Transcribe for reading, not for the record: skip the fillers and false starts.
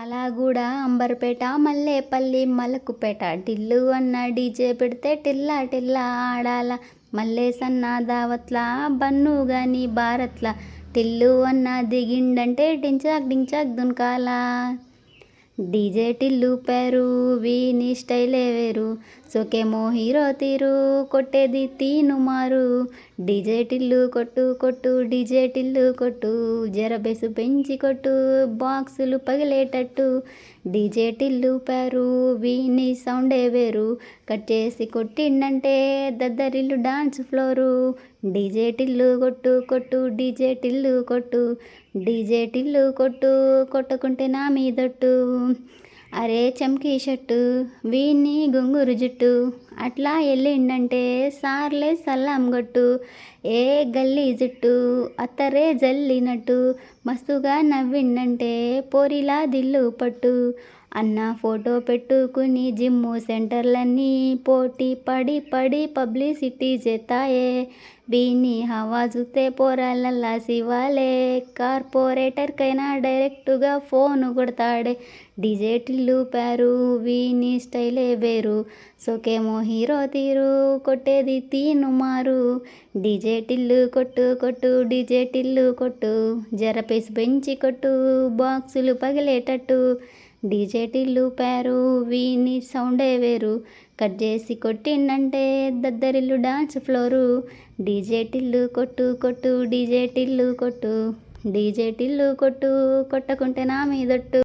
పాలాగూడ అంబర్పేట మల్లేపల్లి మలకుపేట టిల్లు అన్న డీజే పెడితే టిల్లా టిల్లా ఆడాల మల్లేసన్న దావత్ల బన్ను గాని భారత్ల టిల్లు అన్న దిగిండంటే డించాక్ డించాక్ దున్కాల డీజే టిల్లు పేరు వీని స్టైలే వేరు సోకేమో హీరో తీరు కొట్టేది తీను మారు డీజే టిల్లు కొట్టు కొట్టు డీజే టిల్లు కొట్టు జరబేసు పెంచి కొట్టు బాక్సులు పగిలేటట్టు డీజే టిల్లు పేరు వీని సౌండే వేరు కట్ చేసి కొట్టిండంటే దద్దరిల్లు డాన్స్ ఫ్లోరు డీజే టిల్లు కొట్టు కొట్టు డీజే టిల్లు కొట్టు డీజే టిల్లు కొట్టు కొట్టుకుంటే నా మీదొట్టు అరే చమ్కీ షట్టు వీన్ని గుంగురు జుట్టు అట్లా వెళ్ళిండంటే సార్లే సల్లాం గొట్టు ఏ గల్లీ జుట్టు అత్తరే జల్లినట్టు మస్తుగా నవ్విండంటే పోరిలా దిల్లు పట్టు అన్న ఫోటో పెట్టుకుని జిమ్ము సెంటర్లన్నీ పోటీ పడి పడి పబ్లిసిటీ చేస్తాయే వీని హవా చూస్తే పోరాలల్లా శివాలే కార్పొరేటర్కైనా డైరెక్టుగా ఫోను కొడతాడే డీజే టిల్లు పేరు వీని స్టైలే వేరు సోకేమో హీరో తీరు కొట్టేది తీను మారు డీజే టిల్లు కొట్టు కొట్టు డీజే టిల్లు కొట్టు జరపేసి పెంచి కొట్టు బాక్సులు పగిలేటట్టు డీజే టిల్లు పేరు వీని సౌండే వేరు కట్ చేసి కొట్టిండంటే దద్దరిల్లు డాన్స్ ఫ్లోరు డీజే టిల్లు కొట్టు కొట్టు డీజే టిల్లు కొట్టు డీజే టిల్లు కొట్టు కొట్టకుంటే నా మీదొట్టు